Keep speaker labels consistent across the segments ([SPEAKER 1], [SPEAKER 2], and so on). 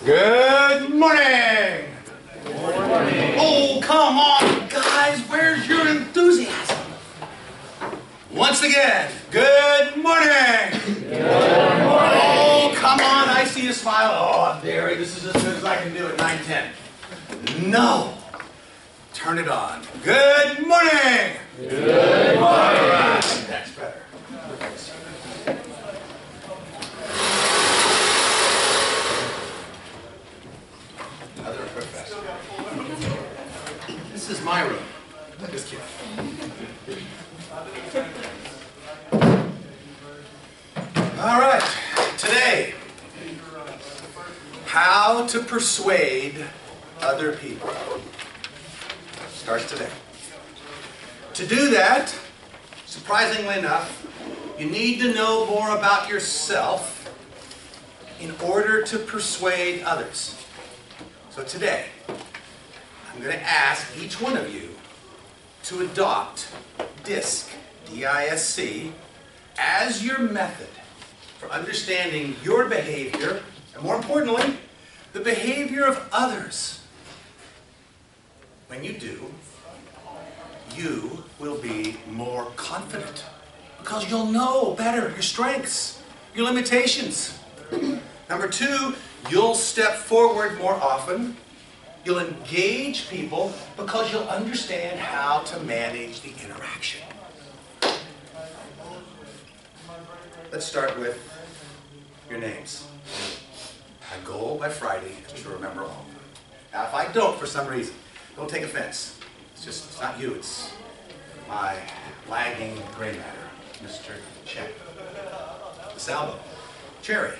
[SPEAKER 1] Good morning!
[SPEAKER 2] Good morning.
[SPEAKER 1] Oh, come on, guys. Where's your enthusiasm? Once again, good morning!
[SPEAKER 2] Good morning.
[SPEAKER 1] Oh, come on. I see you smile. Oh, Derry, this is as good as I can do at 9:10. No. Turn it on. Good morning!
[SPEAKER 2] Good morning.
[SPEAKER 1] All right. That's better. Another professor. This is my room. Just kidding. All right. Today, how to persuade other people. Starts today. To do that, surprisingly enough, you need to know more about yourself in order to persuade others. So today, I'm going to ask each one of you to adopt DISC, D-I-S-C, as your method for understanding your behavior, and more importantly, the behavior of others. When you do, you will be more confident because you'll know better your strengths, your limitations. Number two, you'll step forward more often. You'll engage people because you'll understand how to manage the interaction. Let's start with your names. My goal by Friday is to remember all of them. Now, if I don't for some reason, don't take offense. It's not you, it's my lagging gray matter, Mr. Check. DeSalvo. Cherry.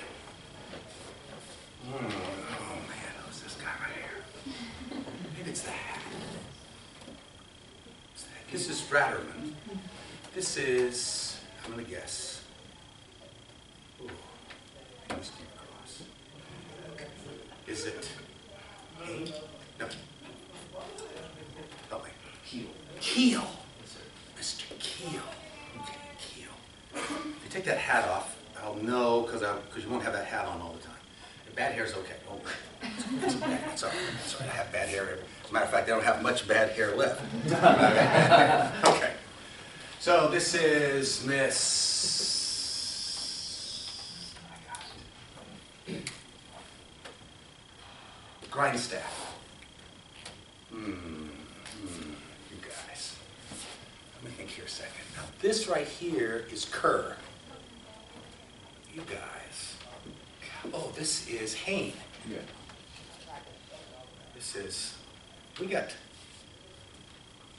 [SPEAKER 1] Oh man, who's this guy right here? Maybe it's the hat. This is Ratterman. This is, I'm going to guess. Ooh, maybe Steve Cross. Is it Hayne? No. Oh wait. Keel. Keel. Mr. Keel. Okay, Keel. If you take that hat off, I'll know because you won't have that hat on all the time. Bad hair's okay. Oh, it's all right. It's all right. I have bad hair. As a matter of fact, I don't have much bad hair left. Okay. So this is Miss. I got it. Grindstaff. You guys. Let me think here a second. Now this right here is Kerr. You guys. Oh, this is Hayne.
[SPEAKER 2] Yeah.
[SPEAKER 1] This is, we got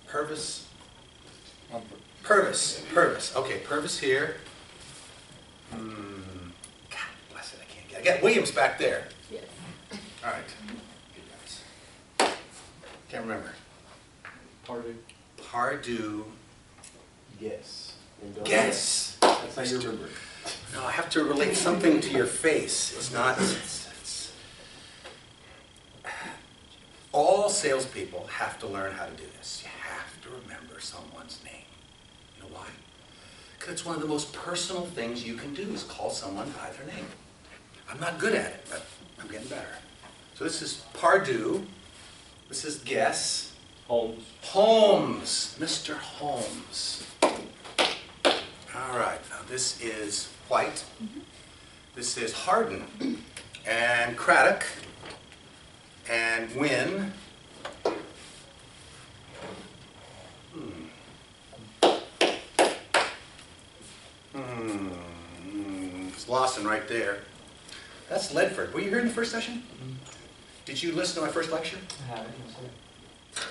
[SPEAKER 1] Purvis. Purvis. Okay, Purvis here. God bless it, I can't get it. I got Williams back there.
[SPEAKER 3] Yes.
[SPEAKER 1] All right. You guys. Can't remember. Pardue.
[SPEAKER 2] Yes.
[SPEAKER 1] Guess.
[SPEAKER 2] That's how you remember.
[SPEAKER 1] No, I have to relate something to your face. It's not. All salespeople have to learn how to do this. You have to remember someone's name. You know why? Because it's one of the most personal things you can do is call someone by their name. I'm not good at it, but I'm getting better. So this is Pardue. This is Guess.
[SPEAKER 2] Holmes.
[SPEAKER 1] Holmes. Mr. Holmes. All right, now this is White. This is Harden and Craddock and Wynn. It's Lawson right there. That's Ledford. Were you here in the first session? Did you listen to my first lecture?
[SPEAKER 2] I haven't, sir.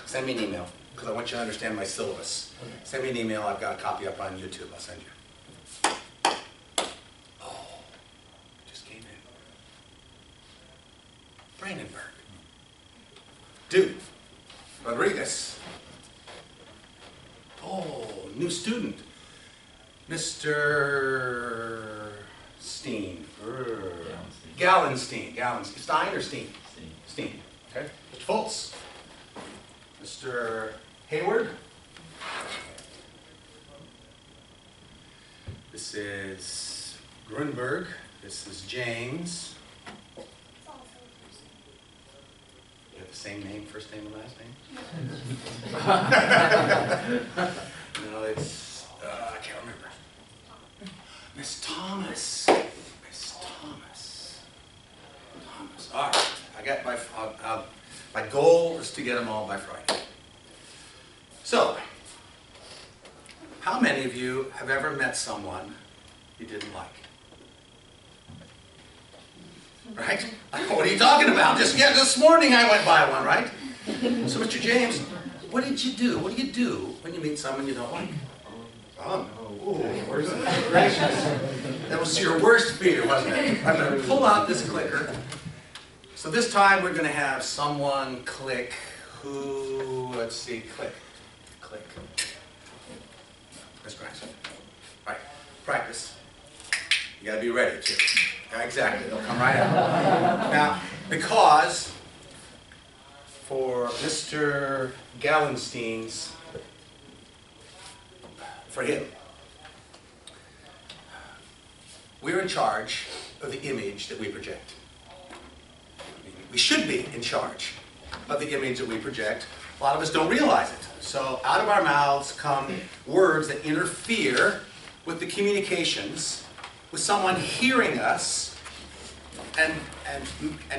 [SPEAKER 1] Send me an email, because I want you to understand my syllabus.
[SPEAKER 2] Okay.
[SPEAKER 1] Send me an email. I've got a copy up on YouTube. I'll send you. Just came in. Brandenburg. Dude. Rodriguez. Oh, new student. Mr. Steen. Gallenstein. Stein or Steen? Steen. Okay. Mr. Fultz. Mr. Hayward. This is Grunberg. This is James. same name, first name and last name? No, it's, I can't remember. Miss Thomas. Miss Thomas. Thomas. All right. I got my goal is to get them all by Friday. So, how many of you have ever met someone you didn't like? Right? What are you talking about? Just this morning I went by one, right? So, Mr. James, what did you do? What do you do when you meet someone you don't like? Gracious. That was your worst fear, wasn't it? I'm going to pull out this clicker. So this time we're going to have someone click who, let's see, click. Miss Grace. Right, practice. You got to be ready too. Yeah, exactly, they'll come right out. Now, because for Mr. Gallenstein's, for him, we're in charge of the image that we project. We should be in charge of the image that we project. A lot of us don't realize it. So out of our mouths come words that interfere with the communications, with someone hearing us and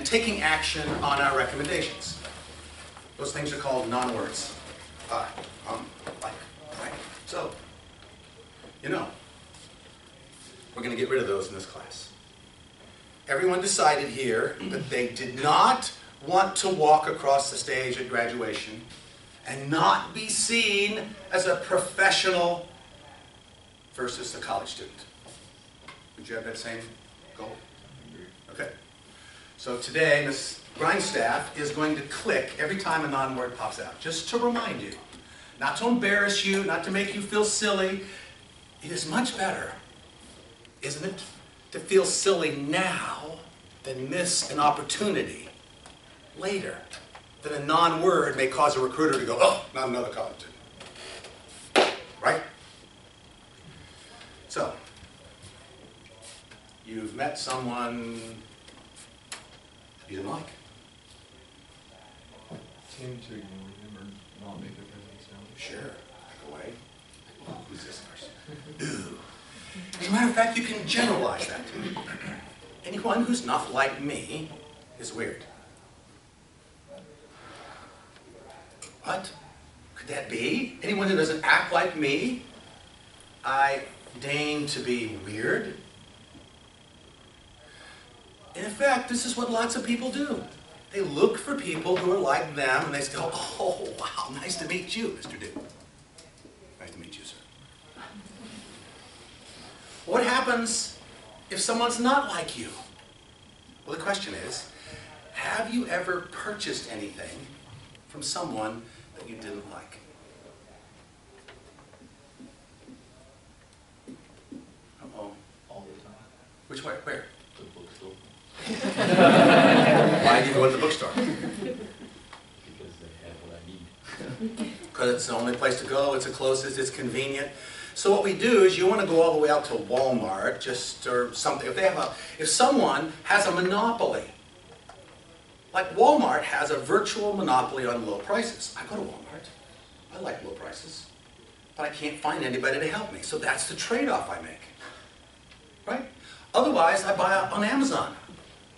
[SPEAKER 1] taking action on our recommendations. Those things are called non-words. Like, right. So, you know, we're going to get rid of those in this class. Everyone decided here that they did not want to walk across the stage at graduation and not be seen as a professional versus a college student. Would you have that same goal? Okay. So today, Ms. Grindstaff is going to click every time a non-word pops out, just to remind you, not to embarrass you, not to make you feel silly. It is much better, isn't it, to feel silly now than miss an opportunity later. That a non-word may cause a recruiter to go, oh, not another college student. Right? So, you've met someone you didn't like.
[SPEAKER 2] Tend to ignore them or not make their presence known.
[SPEAKER 1] Sure. Back away. Oh, who's this person? Ooh. As a matter of fact, you can generalize that. Anyone who's not like me is weird. What? Could that be? Anyone who doesn't act like me, I deign to be weird? In fact, this is what lots of people do. They look for people who are like them, and they go, oh, wow, nice to meet you, Mr. Duke. Nice to meet you, sir. What happens if someone's not like you? Well, the question is, have you ever purchased anything from someone that you didn't like? Uh-oh.
[SPEAKER 2] All the time.
[SPEAKER 1] Which way? Where?
[SPEAKER 2] The bookstore.
[SPEAKER 1] Why do you go to the bookstore?
[SPEAKER 2] Because they have what I need.
[SPEAKER 1] Because it's the only place to go, it's the closest, it's convenient. So what we do is you want to go all the way out to Walmart, or something. If someone has a monopoly, like Walmart has a virtual monopoly on low prices. I go to Walmart. I like low prices. But I can't find anybody to help me. So that's the trade-off I make. Right? Otherwise, I buy on Amazon.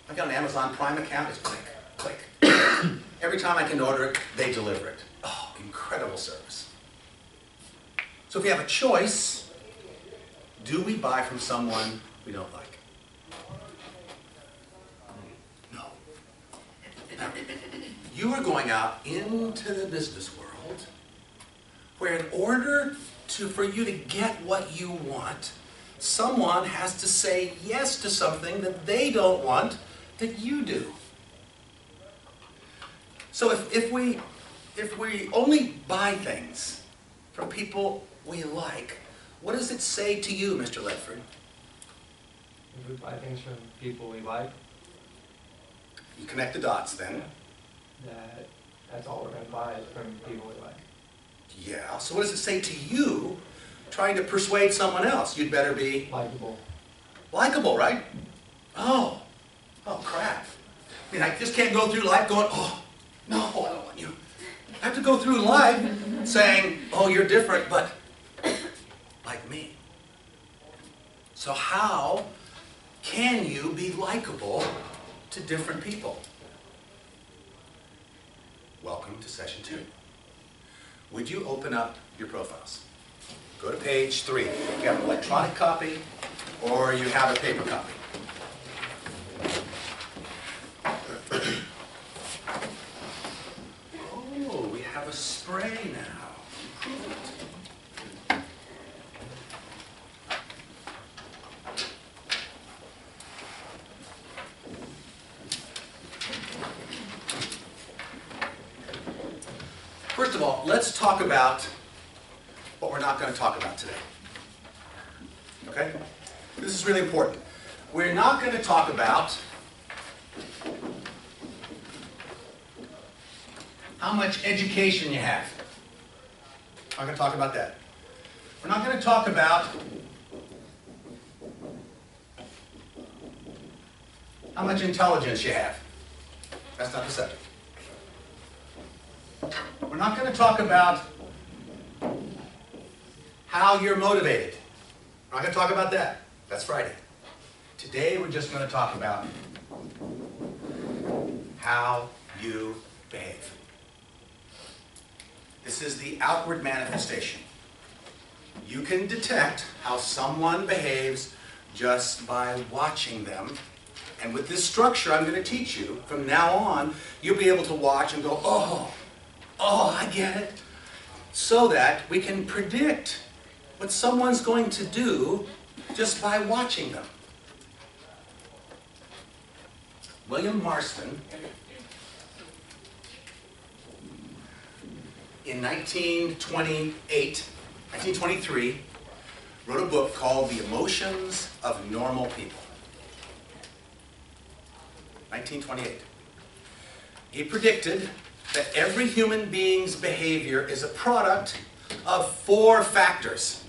[SPEAKER 1] I got an Amazon Prime account. It's click, click. Every time I can order it, they deliver it. Oh, incredible service. So if we have a choice, do we buy from someone we don't like? No. Now, you are going out into the business world where in order for you to get what you want, someone has to say yes to something that they don't want that you do. So if we only buy things from people we like, what does it say to you, Mr. Ledford?
[SPEAKER 3] If we buy things from people we like,
[SPEAKER 1] You connect the dots then.
[SPEAKER 3] that's all we're going to buy is from people we like.
[SPEAKER 1] Yeah, so what does it say to you trying to persuade someone else? You'd better be
[SPEAKER 3] Likeable.
[SPEAKER 1] likable, right? Oh crap. I mean, I just can't go through life going, oh, No, I don't want you. I have to go through life saying, oh, you're different, but like me. So how can you be likable to different people? Welcome to session 2. Would you open up your profiles? Go to page 3. You have an electronic copy or you have a paper copy. Oh, we have a spray now. Improve it. First of all, let's talk about what we're not going to talk about today. Okay? This is really important. We're not going to talk about how much education you have. I'm not going to talk about that. We're not going to talk about how much intelligence you have. That's not the subject. We're not going to talk about how you're motivated. We're not going to talk about that. That's Friday. Today we're just going to talk about how you behave. This is the outward manifestation. You can detect how someone behaves just by watching them. And with this structure I'm going to teach you, from now on, you'll be able to watch and go, oh, I get it. So that we can predict what someone's going to do just by watching them. William Marston, in 1923, wrote a book called The Emotions of Normal People. 1928. He predicted that every human being's behavior is a product of 4 factors.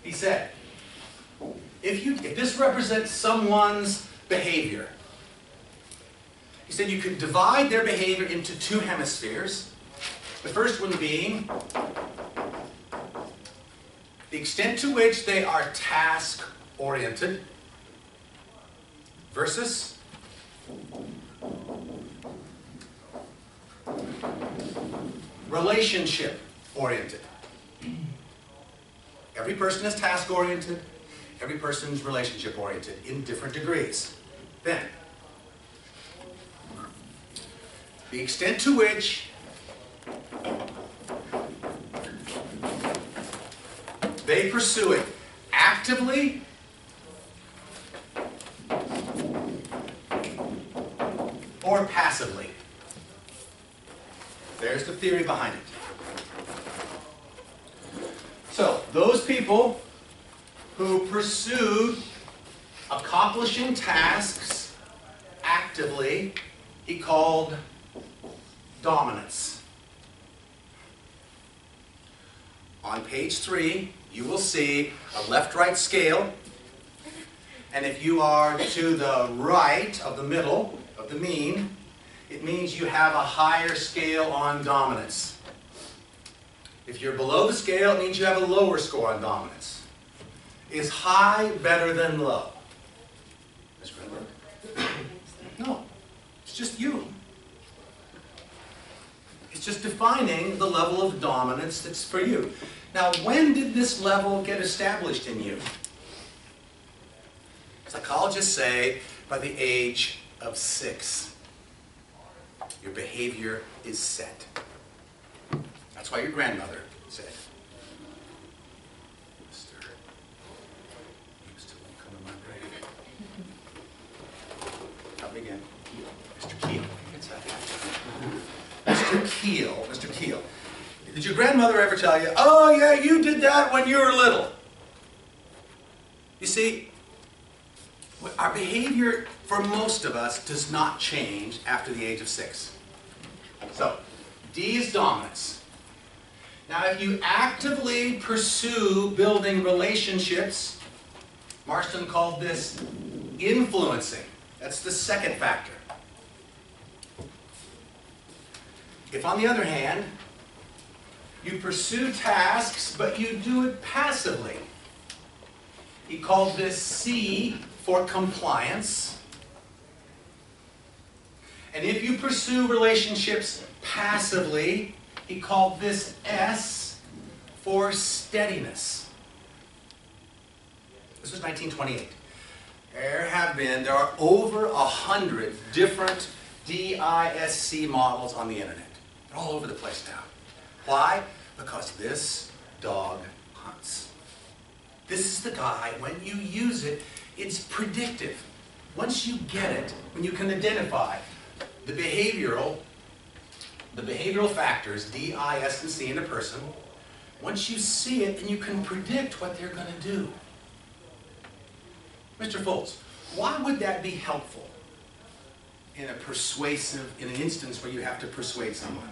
[SPEAKER 1] He said, if this represents someone's behavior, he said you could divide their behavior into 2 hemispheres. The first one being the extent to which they are task-oriented versus relationship-oriented. Every person is task-oriented. Every person's relationship-oriented in different degrees. Then, the extent to which they pursue it actively or passively. There's the theory behind it. So, those people who pursued accomplishing tasks actively, he called dominance. On page 3, you will see a left-right scale, and if you are to the right of the middle, of the mean, it means you have a higher scale on dominance. If you're below the scale, it means you have a lower score on dominance. Is high better than low? Ms. Greenberg? No. It's just you. It's just defining the level of dominance that's for you. Now, when did this level get established in you? Psychologists say by the age of 6. Your behavior is set. That's why your grandmother said, Mister, you still won't come to my grave. Help me again. Mr. Keel. Mr. Keel. Did your grandmother ever tell you, oh yeah, you did that when you were little? You see, our behavior for most of us does not change after the age of 6. So, D is dominance. Now, if you actively pursue building relationships, Marston called this influencing. That's the second factor. If, on the other hand, you pursue tasks, but you do it passively, he called this C for compliance. And if you pursue relationships passively, he called this S for steadiness. This was 1928. There are over 100 different DISC models on the internet. They're all over the place now. Why? Because this dog hunts. This is the guy, when you use it, it's predictive. Once you get it, when you can identify the behavioral factors, D, I, S, and C in a person, once you see it, then you can predict what they're going to do. Mr. Foltz, why would that be helpful in an instance where you have to persuade someone?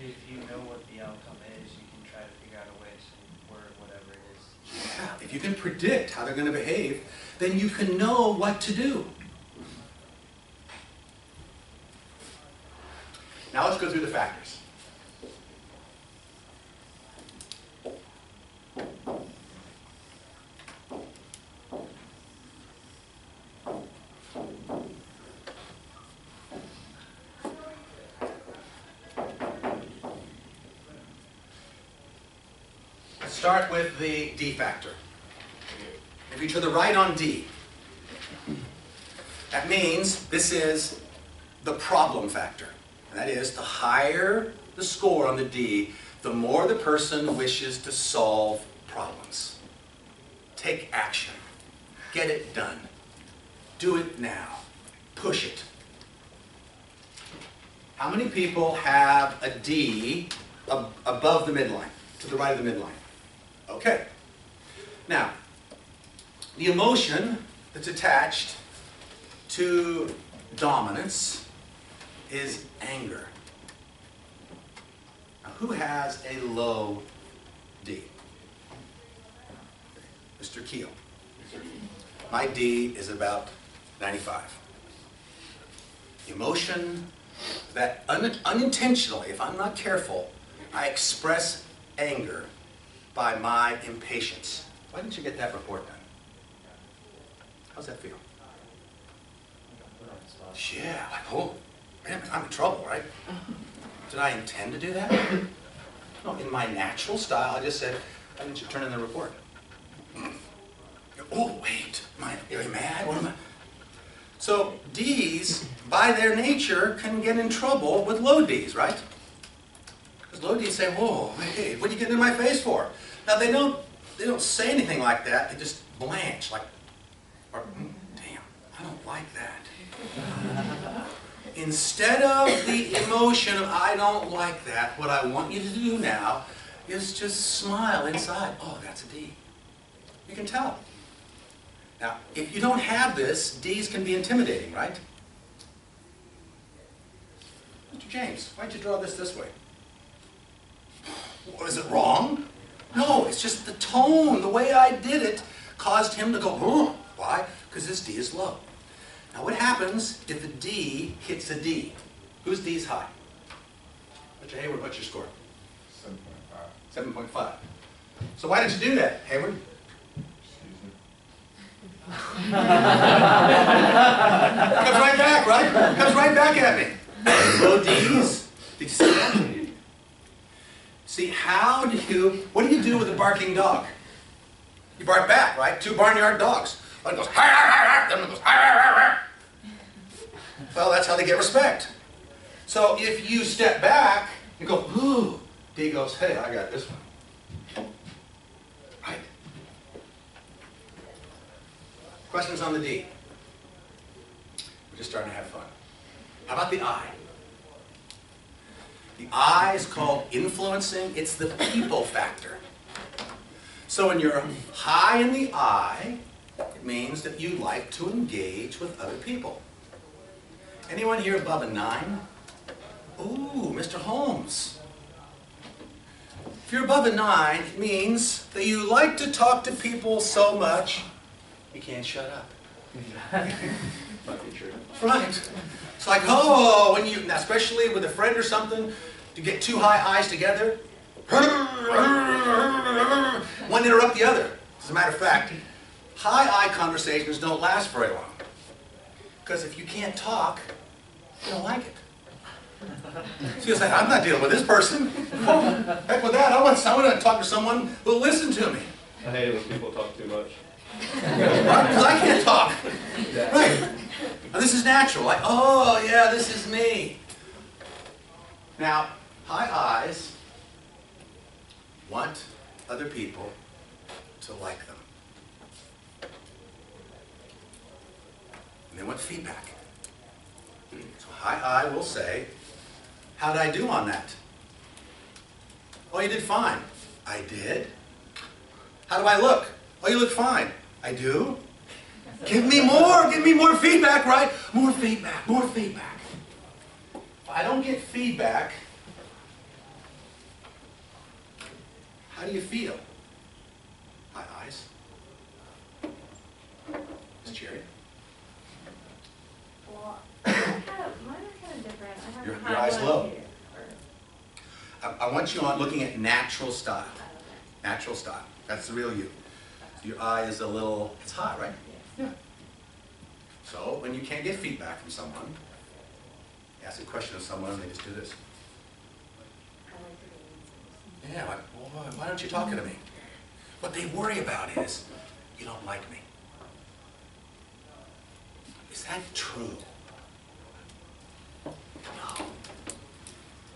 [SPEAKER 4] If you know what the outcome is, you can try to figure out a way to word whatever it is.
[SPEAKER 1] Yeah, if you can predict how they're going to behave, then you can know what to do. Now let's go through the factors. Let's start with the D factor. If you to the right on D, that means this is the problem factor. And that is, the higher the score on the D, the more the person wishes to solve problems. Take action. Get it done. Do it now. Push it. How many people have a D above the midline, to the right of the midline? Okay. Now, the emotion that's attached to dominance is anger. Now, who has a low D? Mr. Keel. My D is about 95. Emotion that unintentionally, if I'm not careful, I express anger by my impatience. Why didn't you get that report done? How's that feel? Yeah, like, oh, man, I'm in trouble, right? Did I intend to do that? No, in my natural style, I just said, why didn't you turn in the report? Oh, wait, am I really mad? What am I? So Ds, by their nature, can get in trouble with low Ds, right? Because low Ds say, whoa, hey, what are you getting in my face for? Now, they don't say anything like that. They just blanch, like, or, damn, I don't like that. Instead of the emotion of, I don't like that, what I want you to do now is just smile inside. Oh, that's a D. You can tell. Now, if you don't have this, Ds can be intimidating, right? Mr. James, why'd you draw this way? Is it wrong? No, it's just the tone, the way I did it, caused him to go, oh. Why? Because his D is low. Now, what happens if a D hits a D? Whose D is high? Mr. Hayward, what's your score? 7.5. 7.5. So why did you do that, Hayward? Comes right back, right? Comes right back at me. Low D's. Did you see that? See, what do you do with a barking dog? You bark back, right? Two barnyard dogs. One goes, har, har, har, har. The other one goes, har, har, har, har. Well, that's how they get respect. So if you step back, you go, ooh, D goes, hey, I got this one. Right? Questions on the D? We're just starting to have fun. How about the I? The I is called influencing. It's the people factor. So when you're high in the I, it means that you like to engage with other people. Anyone here above a 9? Ooh, Mr. Holmes. If you're above a 9, it means that you like to talk to people so much, you can't shut up.
[SPEAKER 3] Might be true.
[SPEAKER 1] Right. It's like, oh, when you, especially with a friend or something, to get two high eyes together, one interrupt the other. As a matter of fact, high eye conversations don't last very long. Because if you can't talk, you don't like it. So you say, I'm not dealing with this person. Heck with that, I want to talk to someone who'll listen to me.
[SPEAKER 3] I hate it when people talk too much.
[SPEAKER 1] Because I can't talk. Right. Now, this is natural. Like, oh, yeah, this is me. Now, high eyes want other people to like them. And they want feedback. So high eye will say, how did I do on that? Oh, you did fine. I did. How do I look? Oh, you look fine. I do. Give me more feedback, right? More feedback, more feedback. If I don't get feedback, how do you feel? High eyes. Miss Cherry?
[SPEAKER 5] Well, mine are kind of different. I have
[SPEAKER 1] Your
[SPEAKER 5] high
[SPEAKER 1] eyes
[SPEAKER 5] blood
[SPEAKER 1] low.
[SPEAKER 5] here, or-
[SPEAKER 1] I want you on looking at natural style. Natural style. That's the real you. So your eye is a little, it's high, right? Yeah. So when you can't get feedback from someone, ask a question of someone and they just do this. Yeah, like, well, why aren't you talking to me? What they worry about is, you don't like me. Is that true? No.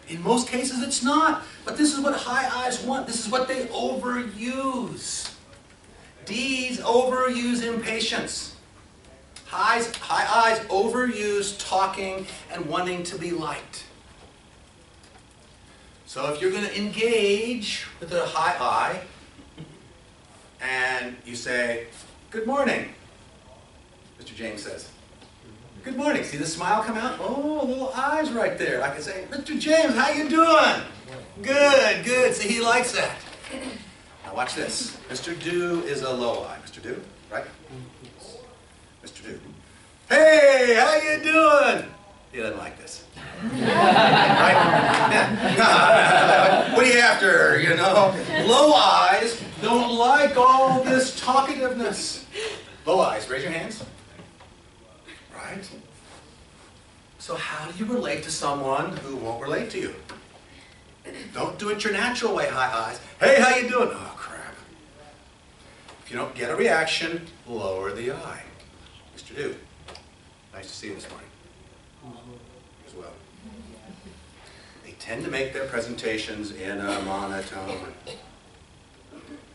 [SPEAKER 1] In most cases it's not. But this is what high eyes want. This is what they overuse. D's overuse impatience. High eyes overuse talking and wanting to be liked. So if you're going to engage with a high eye and you say, good morning, Mr. James says, good morning. See the smile come out? Oh, little eyes right there. I can say, Mr. James, how you doing? Good, good. See, he likes that. Now watch this. Mr. Do is a low eye. Mr. Do, right? Mr. Do. Hey, how you doing? He doesn't like this. Right? What are you after, you know? Low eyes don't like all this talkativeness. Low eyes, raise your hands. Right? So how do you relate to someone who won't relate to you? Don't do it your natural way, high eyes. Hey, how you doing? Oh, crap. If you don't get a reaction, lower the eye. Mr. Do, nice to see you this morning. As well. They tend to make their presentations in a monotone.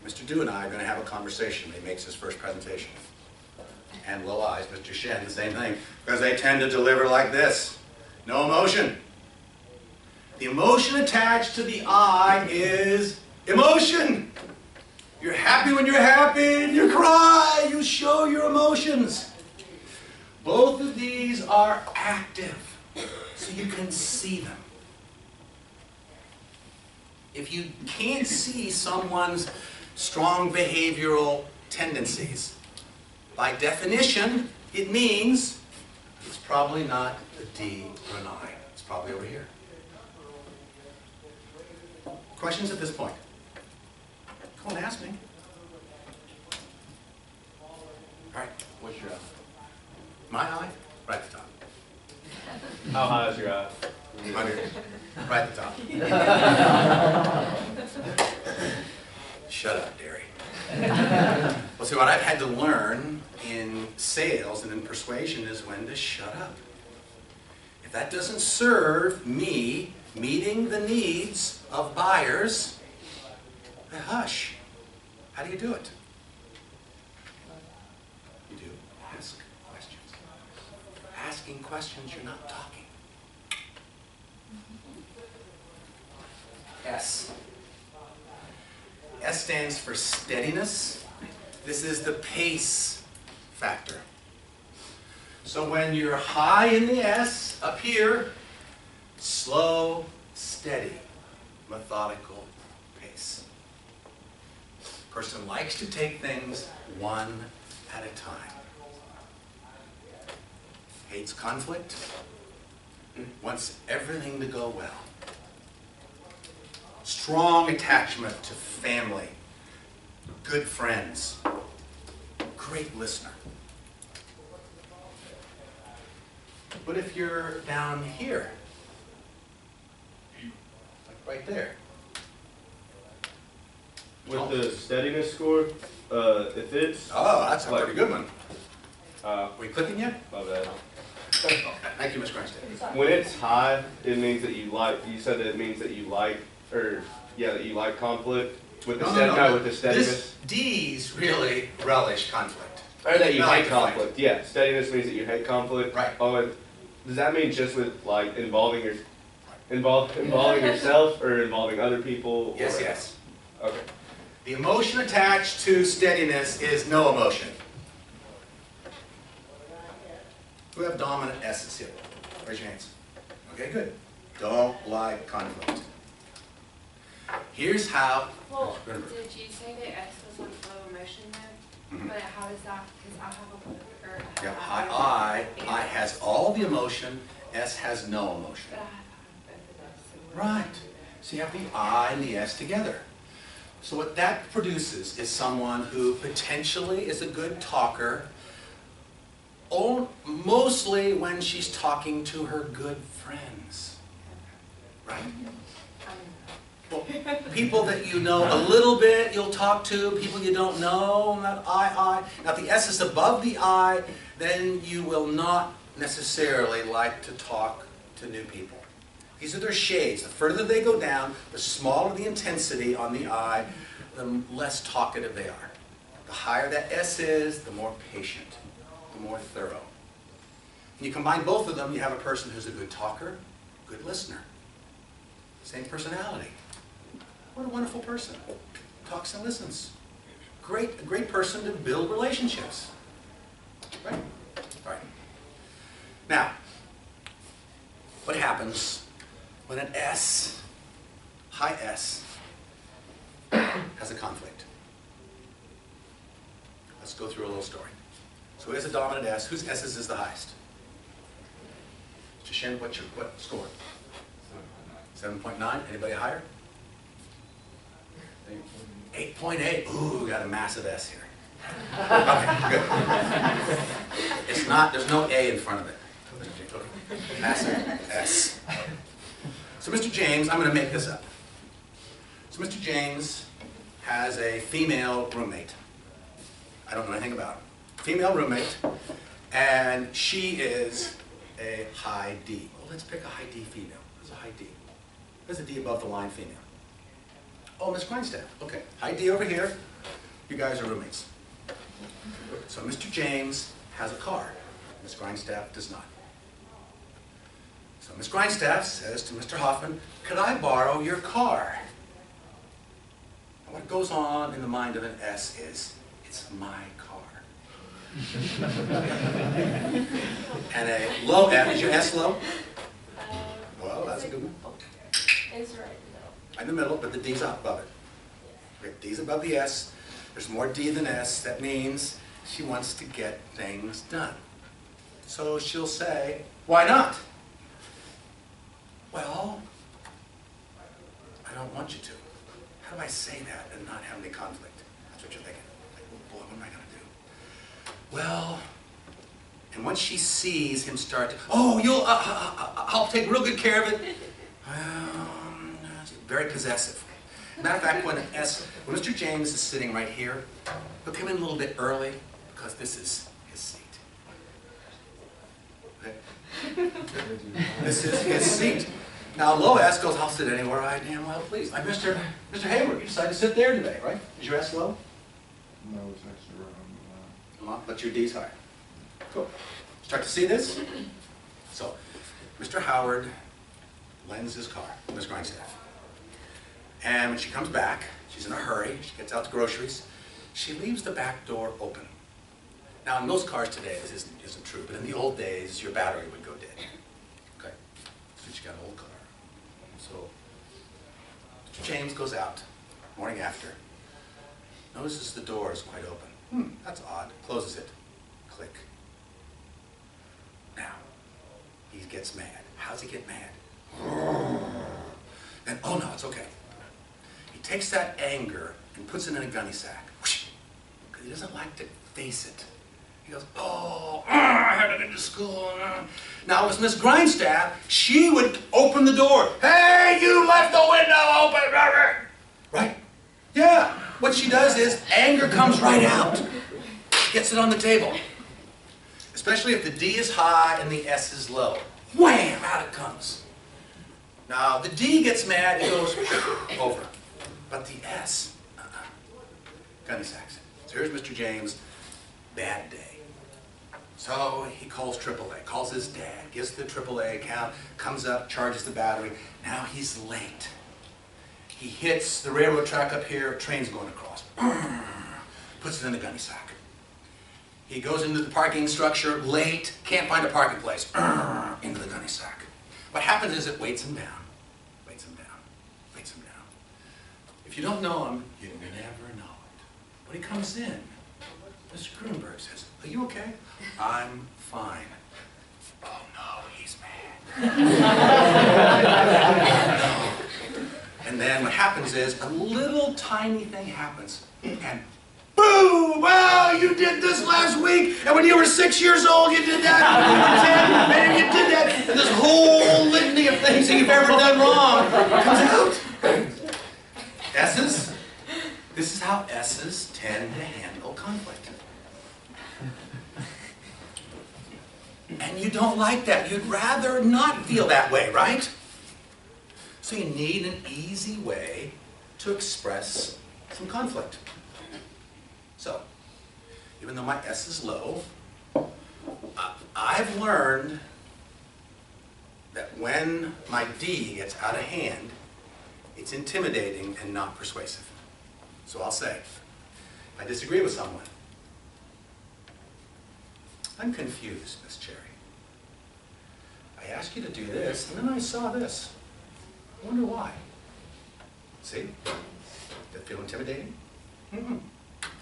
[SPEAKER 1] Mr. Do and I are going to have a conversation. He makes his first presentation. And low eyes, Mr. Shen, the same thing. Because they tend to deliver like this. No emotion. The emotion attached to the eye is emotion. You're happy when you're happy, and you cry, you show your emotions. Both of these are active, so you can see them. If you can't see someone's strong behavioral tendencies, by definition, it means it's probably not a D or an I. It's probably over here. Questions at this point? Come on, ask me. All right.
[SPEAKER 2] What's your eye?
[SPEAKER 1] My eye? Right at the top.
[SPEAKER 3] How high is your eye?
[SPEAKER 1] Right here. Right at the top. Shut up, Derry. Well, see, what I've had to learn in sales and in persuasion is when to shut up. If that doesn't serve me meeting the needs of buyers, I hush. How do you do it? You do ask questions. If you're asking questions, you're not talking. S. S stands for steadiness. This is the pace factor. So when you're high in the S, up here, slow, steady, methodical pace. Person likes to take things one at a time. hates conflict, wants everything to go well. Strong attachment to family, good friends, great listener. What if you're down here? Like right there.
[SPEAKER 6] With the steadiness score, if it's...
[SPEAKER 1] Oh, that's a
[SPEAKER 6] like,
[SPEAKER 1] pretty good one.
[SPEAKER 6] Are
[SPEAKER 1] Are we clicking yet?
[SPEAKER 6] my bad.
[SPEAKER 1] Thank you, Ms. Grindstead.
[SPEAKER 6] When it's high, it means that you like, you said that it means that you like, or, yeah, that you like conflict. With the with the steadiness.
[SPEAKER 1] This D's really relish conflict.
[SPEAKER 6] Or that you
[SPEAKER 1] I like
[SPEAKER 6] hate
[SPEAKER 1] to fight.
[SPEAKER 6] conflict. Yeah, steadiness means that you hate conflict.
[SPEAKER 1] Right.
[SPEAKER 6] Oh, and does that mean just with, like, involving yourself or involving other people?
[SPEAKER 1] Yes,
[SPEAKER 6] or?
[SPEAKER 1] yes.
[SPEAKER 6] Okay.
[SPEAKER 1] The emotion attached to steadiness is no emotion. Who have dominant S's here? Raise your hands. Okay, good. Don't like conflict. Here's how.
[SPEAKER 7] Well, did you say that S was like low emotion though?
[SPEAKER 1] Mhm.
[SPEAKER 7] But how does that, because I have a book, or I have
[SPEAKER 1] Yeah,
[SPEAKER 7] a
[SPEAKER 1] I has all the emotion, S has no emotion.
[SPEAKER 7] But I have both of those. So what-
[SPEAKER 1] Right. So you have the I and the S together. So what that produces is someone who potentially is a good talker, mostly when she's talking to her good friends. Right? Well, people that you know a little bit, you'll talk to. People you don't know, not I. Now, if the S is above the I, then you will not necessarily like to talk to new people. These are their shades. The further they go down, the smaller the intensity on the I, the less talkative they are. The higher that S is, the more patient, the more thorough. When you combine both of them, you have a person who's a good talker, good listener. Same personality. What a wonderful person. Talks and listens. A great person to build relationships. Right? All right. Now, what happens when an S, high S, has a conflict? Let's go through a little story. So here's a dominant S. Whose S's is the highest? Mr. Shin, what score? 7.9. Anybody higher? 8.8. Ooh, we got a massive S here. Okay, good. It's not, there's no A in front of it. Okay. Massive S. So Mr. James, I'm going to make this up. So Mr. James has a female roommate. I don't know anything about her. Female roommate, and she is a high D. Well, let's pick a high D female. Who's a high D? There's a D above the line female. Oh, Miss Grindstaff. Okay, high D over here. You guys are roommates. So Mr. James has a car. Miss Grindstaff does not. So Miss Grindstaff says to Mr. Hoffman, could I borrow your car? And what goes on in the mind of an S is, it's my car. And a low S, is your S low? Well, that's a good one.
[SPEAKER 7] It's right in the middle.
[SPEAKER 1] In the middle, but the D's up above it. Okay, D's above the S. There's more D than S. That means she wants to get things done. So she'll say, why not? Well, I don't want you to. How do I say that and not have any conflict? That's what you're thinking. Like, oh boy, what am I going to do? Well, and once she sees him start to, oh, I'll take real good care of it. Very possessive. Matter of fact, when Mr. James is sitting right here, he'll come in a little bit early because this is his seat. Okay? This is his seat. Now, low S goes, I'll sit anywhere I damn well please. Like Mr. Hayward, you decided to sit there today, right? Is your S low?
[SPEAKER 8] No, it's actually right on the line.
[SPEAKER 1] But your D's higher. Cool. Start to see this? So, Mr. Howard lends his car to Ms. Grindstaff. And when she comes back, she's in a hurry, she gets out the groceries, she leaves the back door open. Now in most cars today this isn't true, but in the old days your battery would go dead. Okay, so she got an old car. So Mr. James goes out, morning after, notices the door is quite open. That's odd, closes it, click. Now, gets mad. How does he get mad? And, oh no, it's okay. He takes that anger and puts it in a gunny sack. Because he doesn't like to face it. He goes, oh, I had to get to school. Now, it was Miss Grindstaff. She would open the door. Hey, you left the window open. Right? Yeah. What she does is anger comes right out. Gets it on the table. Especially if the D is high and the S is low. Wham! Out it comes. Now, the D gets mad, it goes over. But the S, gunny sacks it. So here's Mr. James, bad day. So he calls AAA, calls his dad, gives the AAA account, comes up, charges the battery. Now he's late. He hits the railroad track up here, train's going across. Puts it in the gunny sack. He goes into the parking structure, late, can't find a parking place. Into the gunny sack. What happens is it weights him down, weights him down, weights him down. If you don't know him, you never know it. When he comes in, Mr. Grunberg says, are you okay? I'm fine. Oh no, he's mad. No. And then what happens is a little tiny thing happens and boom! Well, you did this last week, and when you were 6 years old, you did that. When you were 10, maybe you did that. And this whole litany of things that you've ever done wrong comes out. S's. This is how S's tend to handle conflict. And you don't like that. You'd rather not feel that way, right? So you need an easy way to express some conflict. So, even though my S is low, I've learned that when my D gets out of hand, it's intimidating and not persuasive. So I'll say, I disagree with someone. I'm confused, Miss Cherry. I asked you to do this, and then I saw this. I wonder why. See? Does that feel intimidating? Mm-mm.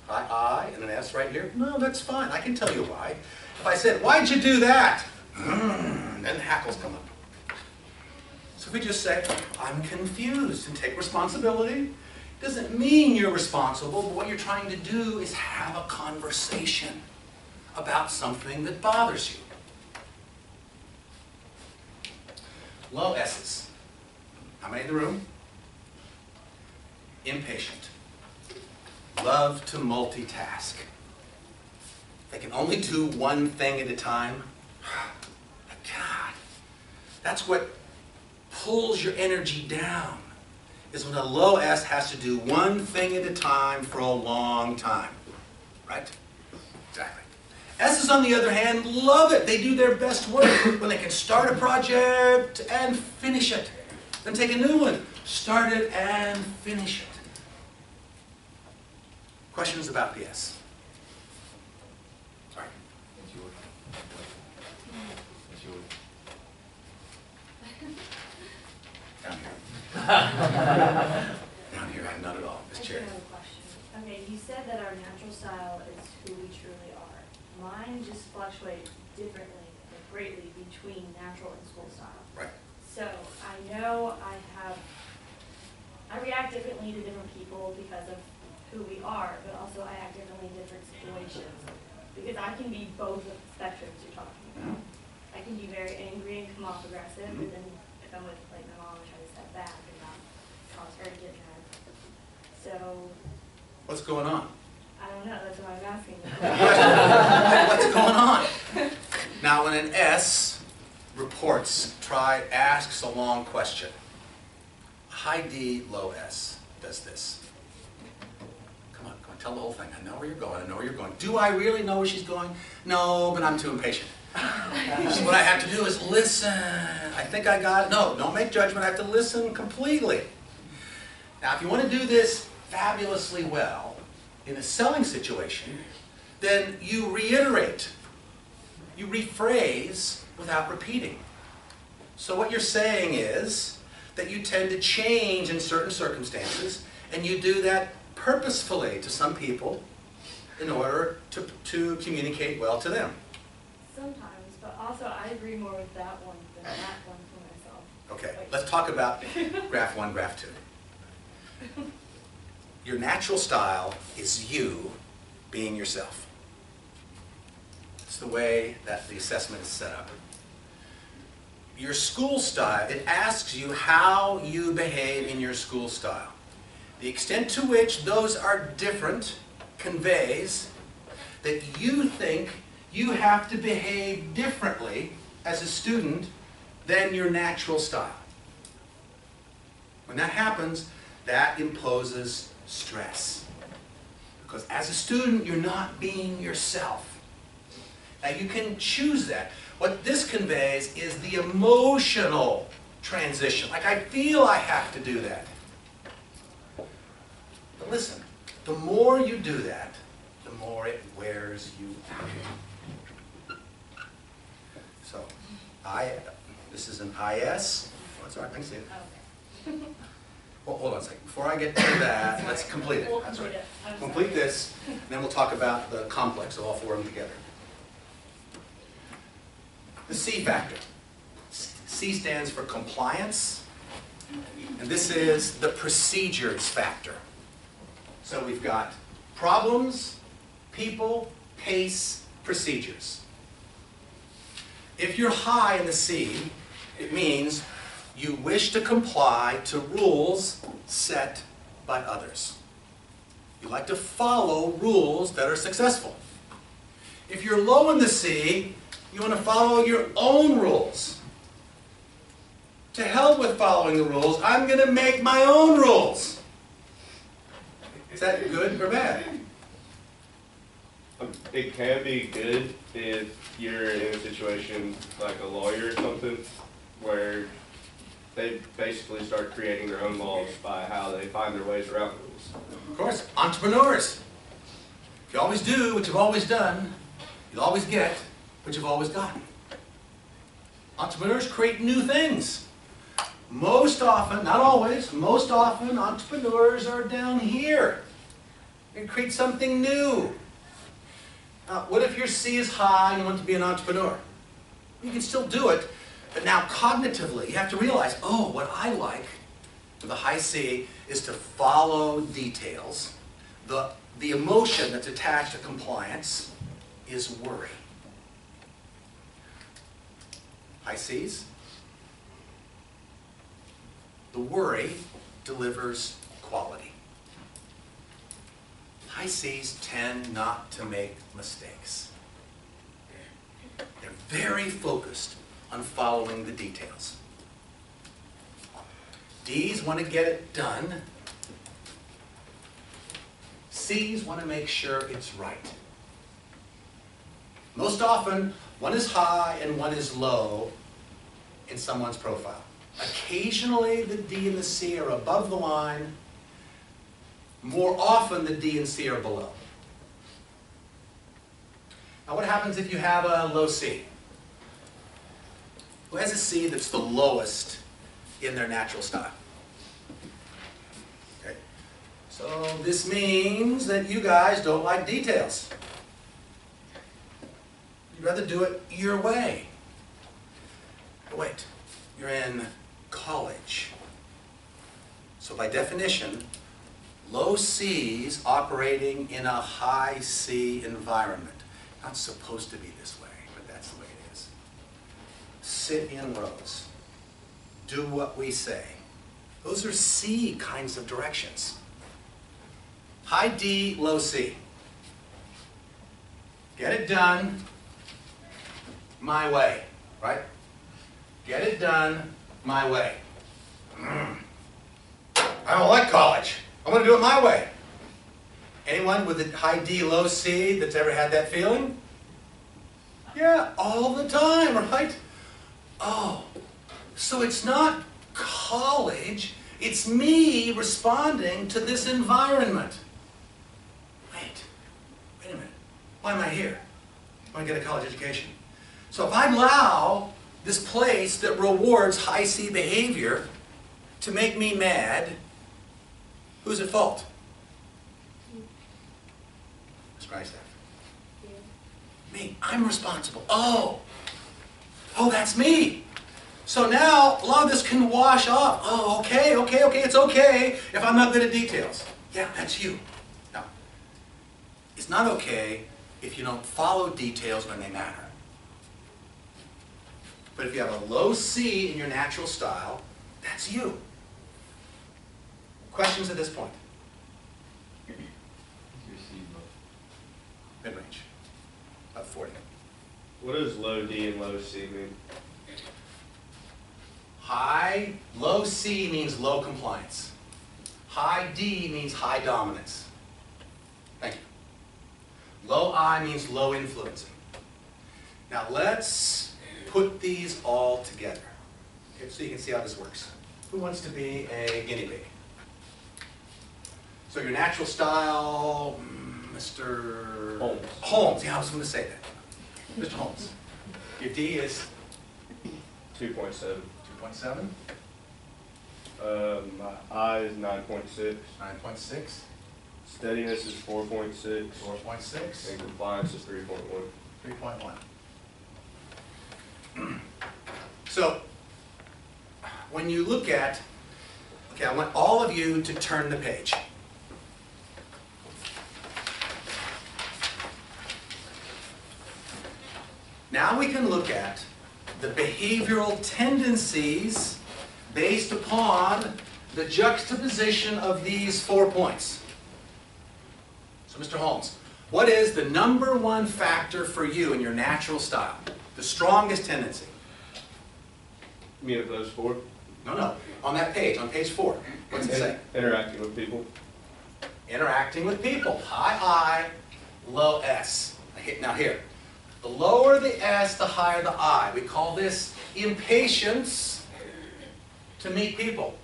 [SPEAKER 1] I, and an S right here? No, that's fine. I can tell you why. If I said, why'd you do that? Then hackles come up. So if we just say, I'm confused, and take responsibility, doesn't mean you're responsible, but what you're trying to do is have a conversation about something that bothers you. Low S's. How many in the room? Impatient. Love to multitask. They can only do one thing at a time. God, that's what pulls your energy down, is when a low S has to do one thing at a time for a long time. Right? Exactly. S's, on the other hand, love it. They do their best work when they can start a project and finish it. Then take a new one, start it and finish it. Questions about the S? Sorry.
[SPEAKER 2] It's yours. It's yours.
[SPEAKER 1] Down here. Down here, I'm not at all. Miss
[SPEAKER 5] I
[SPEAKER 1] Cherry.
[SPEAKER 5] do have a question. Okay, you said that our natural style is who we truly are. Mine just fluctuates differently and greatly between natural and school style.
[SPEAKER 1] Right.
[SPEAKER 5] So I know I react differently to different people because of who we are, but also I act differently in different situations. Because I can be both of the spectrums you're talking about. I can be very angry and come off aggressive, but then if I'm with like my mom, I try to step back and not cause her to get mad. So
[SPEAKER 1] What's going on?
[SPEAKER 5] I don't know, that's why I'm asking.
[SPEAKER 1] What's going on? Now, when an S reports, asks a long question. High D, low S does this. Come on, tell the whole thing. I know where you're going, I know where you're going. Do I really know where she's going? No, but I'm too impatient. What I have to do is listen. I think I got it. No, don't make judgment. I have to listen completely. Now, if you want to do this fabulously well in a selling situation, then you reiterate. You rephrase without repeating. So what you're saying is that you tend to change in certain circumstances, and you do that purposefully to some people in order to communicate well to them.
[SPEAKER 5] Sometimes, but also I I agree more with that one than that one for myself.
[SPEAKER 1] Okay, let's talk about graph 1, graph 2. Your natural style is you being yourself. It's the way that the assessment is set up. Your school style, it asks you how you behave in your school style. The extent to which those are different conveys that you think you have to behave differently as a student than your natural style. When that happens, that imposes stress. Because as a student, you're not being yourself. Now you can choose that. What this conveys is the emotional transition. Like, I feel I have to do that. But listen, the more you do that, the more it wears you out. So, this is an IS. Oh, it's all right, I can see it.
[SPEAKER 5] Okay.
[SPEAKER 1] Well, hold on a second. Before I get to that, let's complete it.
[SPEAKER 5] We'll
[SPEAKER 1] That's
[SPEAKER 5] complete
[SPEAKER 1] right.
[SPEAKER 5] it. I'm
[SPEAKER 1] Complete
[SPEAKER 5] sorry.
[SPEAKER 1] this, and then we'll talk about the complex of all four of them together. The C factor. C stands for compliance, and this is the procedures factor. So we've got problems, people, pace, procedures. If you're high in the C, it means you wish to comply to rules set by others. You like to follow rules that are successful. If you're low in the C, you want to follow your own rules. To hell with following the rules, I'm going to make my own rules. Is that good or bad?
[SPEAKER 6] It can be good if you're in a situation like a lawyer or something, where they basically start creating their own laws by how they find their ways around the rules.
[SPEAKER 1] Of course, entrepreneurs. If you always do what you've always done, you'll always get what you've always gotten. Entrepreneurs create new things. Most often, not always, most often entrepreneurs are down here. They create something new. What if your C is high and you want to be an entrepreneur? You can still do it, but now cognitively, you have to realize, oh, what I like with a high C is to follow details. The emotion that's attached to compliance is worry. High C's. The worry delivers quality. High C's tend not to make mistakes. They're very focused on following the details. D's want to get it done. C's want to make sure it's right. Most often, one is high and one is low in someone's profile. Occasionally, the D and the C are above the line. More often, the D and C are below. Now, what happens if you have a low C? Who has a C that's the lowest in their natural style? Okay. So this means that you guys don't like details. You'd rather do it your way. But wait, you're in college. So by definition, low C's operating in a high C environment. Not supposed to be this way, but that's the way it is. Sit in rows. Do what we say. Those are C kinds of directions. High D, low C. Get it done my way, right? Get it done my way. I don't like college. I want to do it my way. Anyone with a high D, low C that's ever had that feeling? Yeah, all the time, right? Oh, so it's not college, it's me responding to this environment. Wait a minute. Why am I here? I want to get a college education. So if I allow this place that rewards high C behavior to make me mad, who's at fault? Ms. Christaff. Me. I'm responsible. Oh! oh, that's me. So now a lot of this can wash off. Oh, okay, it's okay if I'm not good at details. Yeah, that's you. No, it's not okay if you don't follow details when they matter. But if you have a low C in your natural style, that's you. Questions at this point?
[SPEAKER 2] Your C low.
[SPEAKER 1] Mid-range. About 40.
[SPEAKER 6] What does low D and low C mean?
[SPEAKER 1] Low C means low compliance. High D means high dominance. Thank you. Low I means low influencing. Now let's put these all together, okay, so you can see how this works. Who wants to be a guinea pig? So your natural style, Mr.
[SPEAKER 6] Holmes.
[SPEAKER 1] Holmes, yeah, I was going to say that. Mr. Holmes. Your D is
[SPEAKER 6] 2.7.
[SPEAKER 1] 2.7,
[SPEAKER 6] My I is 9.6.
[SPEAKER 1] 9.6,
[SPEAKER 6] Steadiness is 4.6.
[SPEAKER 1] 4.6,
[SPEAKER 6] And compliance is 3.1.
[SPEAKER 1] 3.1. So, when you look at, okay, I want all of you to turn the page. Now we can look at the behavioral tendencies based upon the juxtaposition of these 4 points. So, Mr. Holmes, what is the #1 factor for you in your natural style? The strongest tendency?
[SPEAKER 6] You mean of those 4?
[SPEAKER 1] No. On that page, on page 4. What's it say?
[SPEAKER 6] Interacting with people.
[SPEAKER 1] Interacting with people. High I, low S. Now here. The lower the S, the higher the I. We call this impatience to meet people.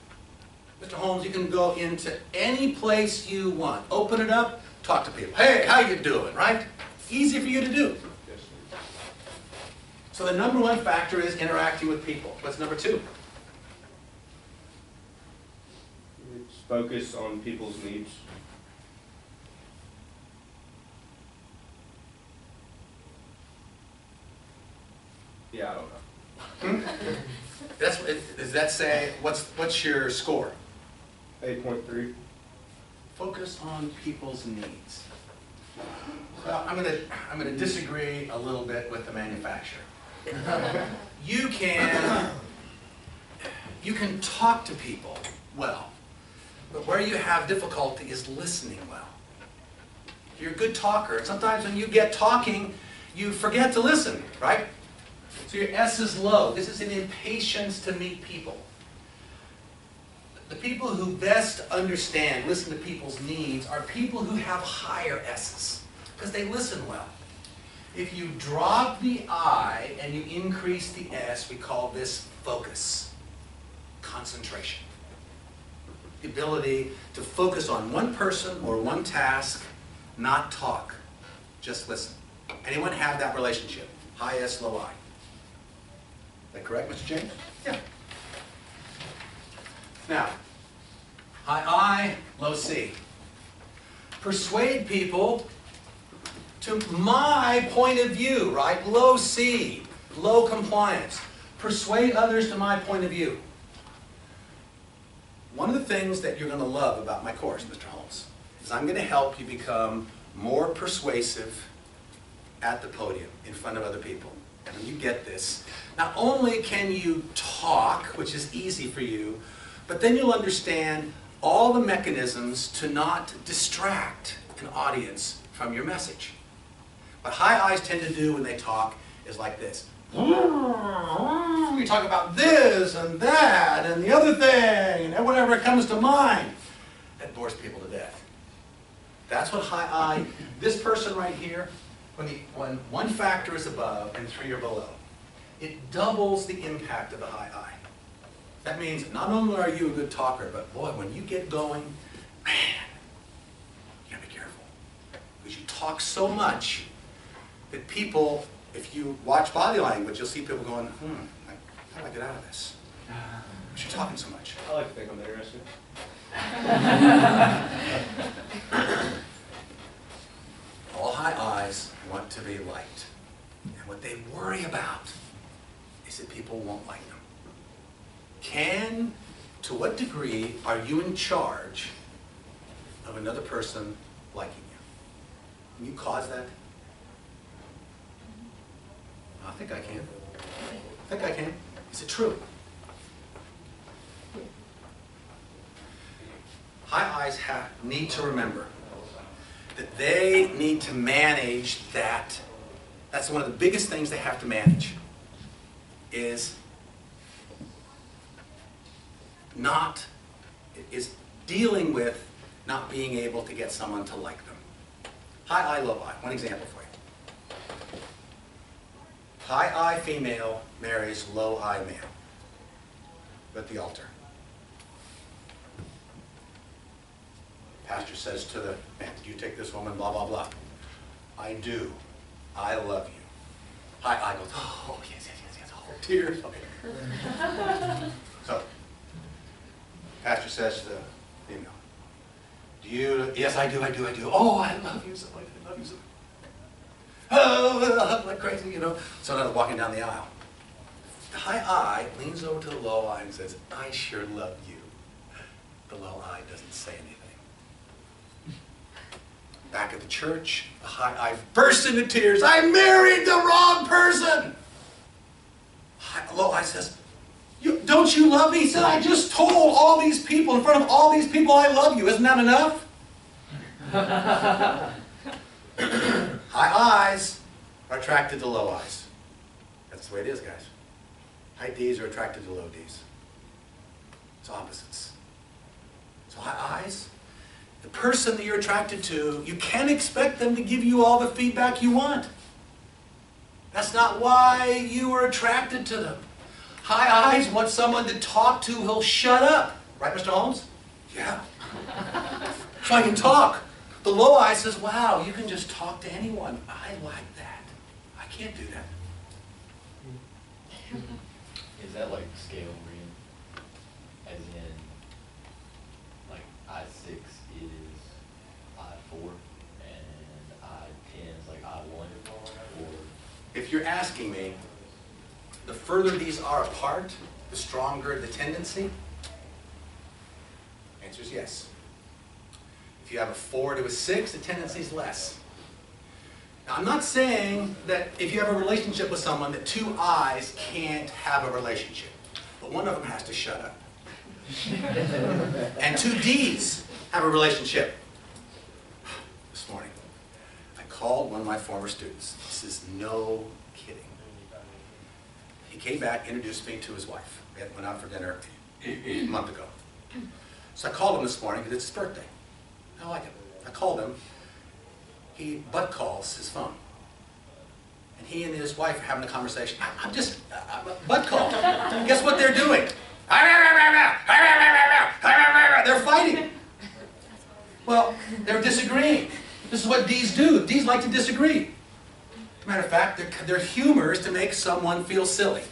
[SPEAKER 1] Mr. Holmes, you can go into any place you want. Open it up, talk to people. Hey, how you doing, right? Easy for you to do.
[SPEAKER 6] Yes, sir.
[SPEAKER 1] So the #1 factor is interacting with people. What's number 2?
[SPEAKER 6] It's focus on people's needs. Yeah, I don't know.
[SPEAKER 1] Does that say, what's your score?
[SPEAKER 6] 8.3.
[SPEAKER 1] Focus on people's needs. Well, I'm gonna disagree a little bit with the manufacturer. You can talk to people well, but where you have difficulty is listening well. You're a good talker, and sometimes when you get talking, you forget to listen, right? So your S is low. This is an impatience to meet people. The people who best understand, listen to people's needs, are people who have higher S's, because they listen well. If you drop the I and you increase the S, we call this focus, concentration. The ability to focus on one person or one task, not talk, just listen. Anyone have that relationship? High S, low I. Is that correct, Mr. James? Yeah. Now, high I, low C. Persuade people to my point of view, right? Low C, low compliance. Persuade others to my point of view. One of the things that you're going to love about my course, Mr. Holmes, is I'm going to help you become more persuasive at the podium in front of other people. And when you get this, not only can you talk, which is easy for you, but then you'll understand all the mechanisms to not distract an audience from your message. What high I's tend to do when they talk is like this. We talk about this and that and the other thing and whatever comes to mind. That bores people to death. That's what high I, this person right here, when 1 factor is above and 3 are below, it doubles the impact of the high I. That means not only are you a good talker, but boy, when you get going, man, you gotta be careful. Because you talk so much that people, if you watch body language, you'll see people going, how do I get out of this? Because you're talking so much.
[SPEAKER 6] I like to think I'm interesting. All
[SPEAKER 1] All high I's want to be liked. And what they worry about is that people won't like them. To what degree are you in charge of another person liking you? Can you cause that? I think I can. I think I can. Is it true? High eyes need to remember that they need to manage that. That's one of the biggest things they have to manage, is dealing with not being able to get someone to like them. High eye, low eye. One example for you. High eye female marries low eye male at the altar. Pastor says to the man, "Did you take this woman?" Blah, blah, blah. "I do. I love you." High eye goes, "Oh, yes, yes, yes, yes." Oh, tears. Okay. So, pastor says to the female, "Do you?" "Yes, I do, I do, I do." "Oh, I love you so much. I love you so much." "Oh, like crazy, you know." So now they're walking down the aisle. The high eye leans over to the low eye and says, "I sure love you." The low eye doesn't say anything. Back at the church, the high eye bursts into tears. "I married the wrong person." Low eye says, "Don't you love me?" He said, "I just told all these people, in front of all these people, I love you. Isn't that enough?" High eyes are attracted to low eyes. That's the way it is, guys. High D's are attracted to low D's. It's opposites. So high eyes, the person that you're attracted to, you can't expect them to give you all the feedback you want. That's not why you were attracted to them. High eyes want someone to talk to who'll shut up. Right, Mr. Holmes? Yeah. So I can talk. The low eye says, "Wow, you can just talk to anyone. I like that. I can't do that."
[SPEAKER 2] Is that like scale reading? As in, like I6 is I4 and I10 is like I1? Or
[SPEAKER 1] If you're asking me, the further these are apart, the stronger the tendency? Answer is yes. If you have a 4 to a 6, the tendency is less. Now, I'm not saying that if you have a relationship with someone that two eyes can't have a relationship, but one of them has to shut up. And two D's have a relationship. This morning, I called one of my former students. This is no kidding. He came back, introduced me to his wife. We went out for dinner a month ago. So I called him this morning because it's his birthday. I like him. I called him. He butt calls his phone. And he and his wife are having a conversation. I'm just, butt call. Guess what they're doing? They're fighting. Well, they're disagreeing. This is what D's do. D's like to disagree. As a matter of fact, their humor is to make someone feel silly.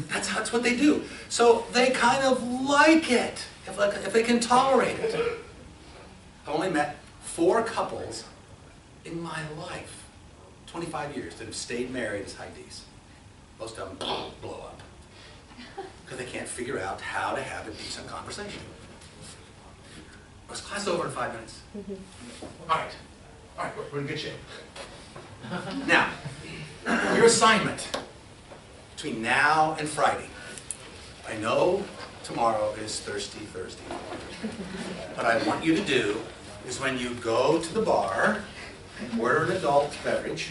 [SPEAKER 1] That's what they do. So they kind of like it, if they can tolerate it. I've only met 4 couples in my life, 25 years, that have stayed married as high D's. Most of them blow up because they can't figure out how to have a decent conversation. Was class over in 5 minutes? All right, we're in good shape. Now, your assignment between now and Friday. I know tomorrow is Thirsty Thursday. What I want you to do is when you go to the bar and order an adult beverage,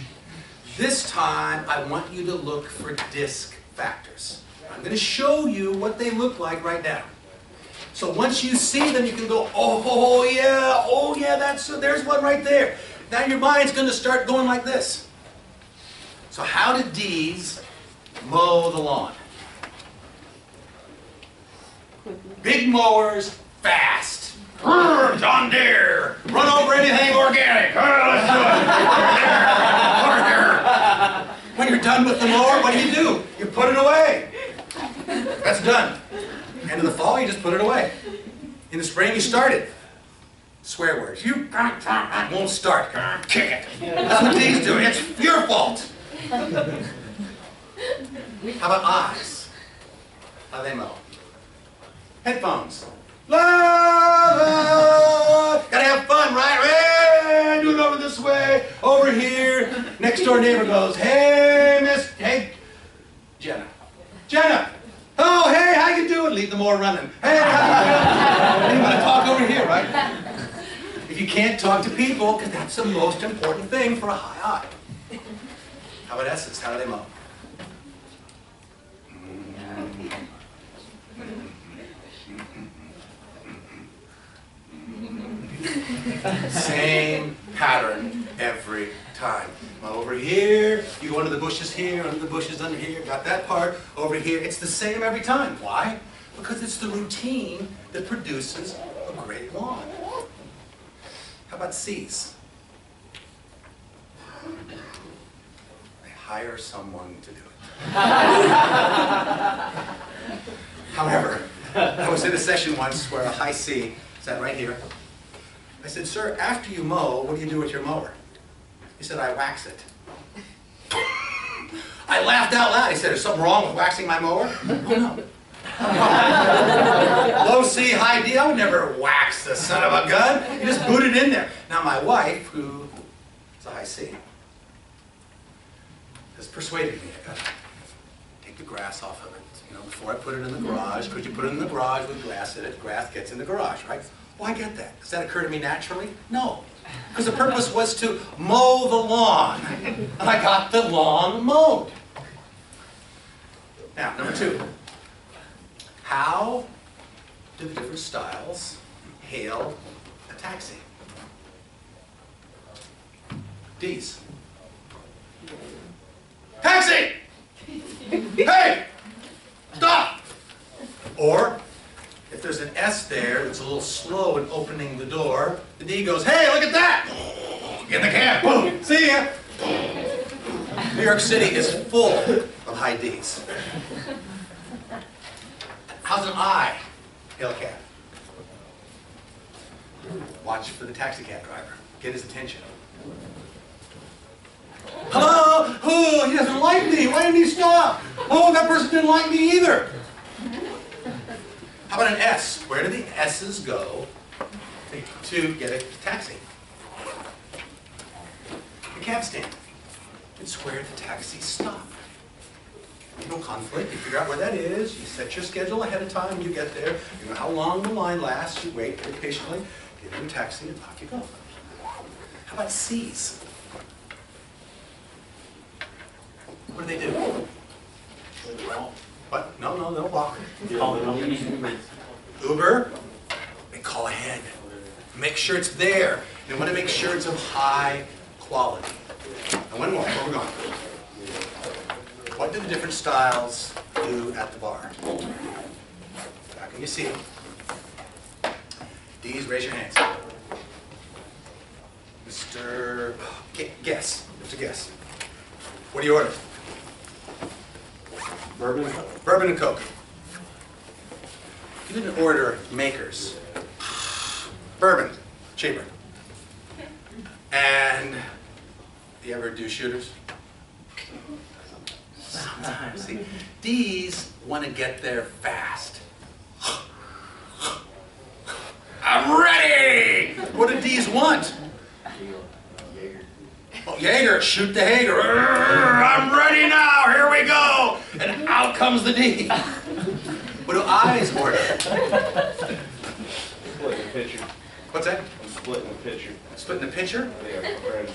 [SPEAKER 1] this time I want you to look for disc factors. I'm going to show you what they look like right now. So once you see them, you can go, oh yeah, there's one right there. Now your mind's going to start going like this. So how did D's mow the lawn? Big mowers, fast. John Deere, run over anything organic. Let's do it. Over here. When you're done with the mower, what do? You put it away. That's done. End of the fall, you just put it away. In the spring, you start it. Swear words. You won't start. Kick it. That's what D's doing. It's your fault. How about eyes? How do they mow? Headphones. Love. Gotta have fun, right? Hey, do it over this way, over here. Next door neighbor goes, hey, Jenna. Jenna. Oh, hey, how you doing? Leave them all running. Hey, how you doing? You want to talk over here, right? If you can't talk to people, because that's the most important thing for a high eye. How about S's? How do they mow? Same pattern every time. Over here, you go under the bushes here, under the bushes under here, got that part over here. It's the same every time. Why? Because it's the routine that produces a great lawn. How about C's? They hire someone to do it. However, I was in a session once where a high C sat right here. I said, sir, after you mow, what do you do with your mower? He said, I wax it. I laughed out loud. He said, is something wrong with waxing my mower? Oh, no. Low C, high D, I would never wax the son of a gun. You just boot it in there. Now my wife, who is a high C, has persuaded me. I gotta take the grass off of it. You know, before I put it in the garage, because you put it in the garage with grass in it, grass gets in the garage, right? Well, I get that. Does that occur to me naturally? No. Because the purpose was to mow the lawn. And I got the lawn mowed. Now, number 2. How do the different styles hail a taxi? D's. Taxi! Hey! Stop! Or, if there's an S there that's a little slow in opening the door, the D goes, hey, look at that! Get in the cab, boom, see ya! New York City is full of high Ds. How's an I hail a cab? Watch for the taxi cab driver. Get his attention. Hello? Oh, he doesn't like me. Why didn't he stop? Oh, that person didn't like me either. How about an S? Where do the S's go to get a taxi? The cab stand. It's where the taxis stop. No conflict. You figure out where that is. You set your schedule ahead of time. You get there. You know how long the line lasts. You wait very patiently. Get in a taxi and off you go. How about C's? What do they do? What? No, they'll walk. Uber, they call ahead. Make sure it's there. They want to make sure it's of high quality. And one more, where we're going. What do the different styles do at the bar? How can you see them? D's, raise your hands. Mr. Guess. Mr. Guess. What do you order?
[SPEAKER 6] Bourbon?
[SPEAKER 1] Bourbon and Coke. You didn't order makers. Bourbon, cheaper. And you ever do shooters? Sometimes. See, D's want to get there fast. I'm ready! What do D's want? Oh, Jaeger, shoot the Jaeger. I'm ready now, here we go! And out comes the D. What do I's order?
[SPEAKER 6] Splitting the pitcher.
[SPEAKER 1] What's that?
[SPEAKER 6] I'm splitting the pitcher.
[SPEAKER 1] Splitting the pitcher?
[SPEAKER 6] Yeah, my friends.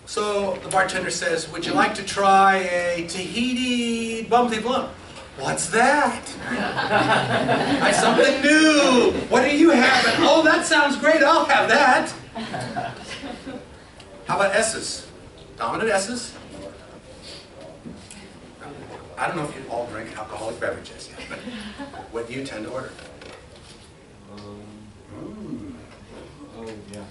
[SPEAKER 1] So the bartender says, would you like to try a Tahiti bumpy blum? What's that? That's something new. What do you have? Oh, that sounds great. I'll have that. How about S's? Dominant S's? I don't know if you all drink alcoholic beverages yet, but what do you tend to order?
[SPEAKER 2] Oh, yeah.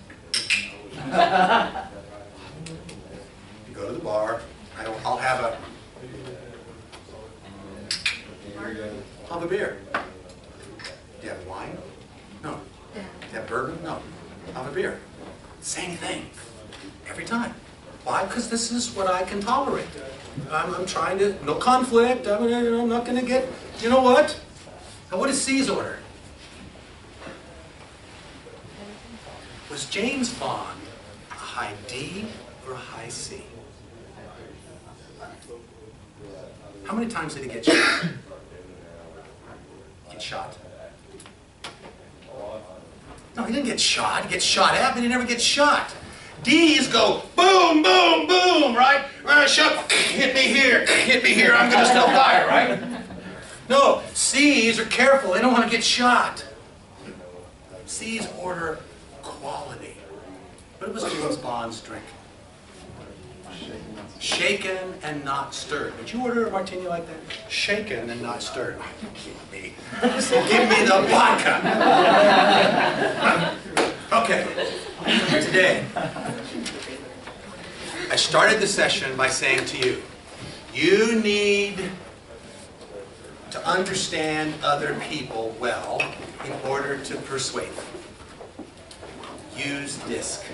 [SPEAKER 1] You go to the bar. I'll have a beer. Do you have wine? No. Do you have bourbon? No. I'll have a beer. Same thing. Every time. Why? Because this is what I can tolerate. I'm trying to, no conflict. I'm not going to get, you know what? Now what is C's order? Was James Bond a high D or a high C? How many times did he get shot? Get shot? No, he didn't get shot. He gets shot at, but he never gets shot. D's go boom, boom, boom, right? Shot, hit me here, I'm going to still fire, right? No, C's are careful. They don't want to get shot. C's order quality. What was James Bond's drink? Shaken and not stirred. Would you order a martini like that? Shaken and not stirred. Oh, give me the vodka. Okay, today, I started the session by saying to you, you need to understand other people well in order to persuade them. Use DISC.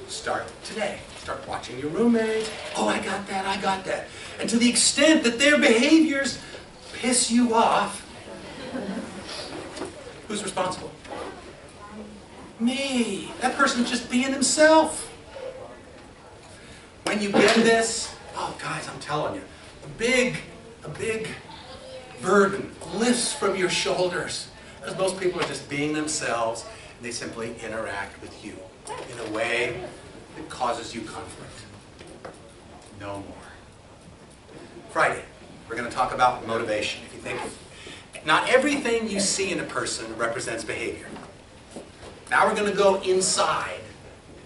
[SPEAKER 1] Start today. Start watching your roommates. Oh, I got that, I got that. And to the extent that their behaviors piss you off, who's responsible? Me. That person's just being himself. When you get this, oh guys, I'm telling you, a big burden lifts from your shoulders. Because most people are just being themselves, and they simply interact with you in a way that causes you conflict. No more. Friday, we're going to talk about motivation. If you think, not everything you see in a person represents behavior. Now we're going to go inside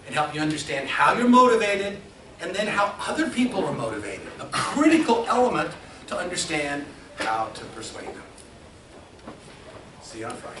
[SPEAKER 1] and help you understand how you're motivated and then how other people are motivated. A critical element to understand how to persuade them. See you on Friday.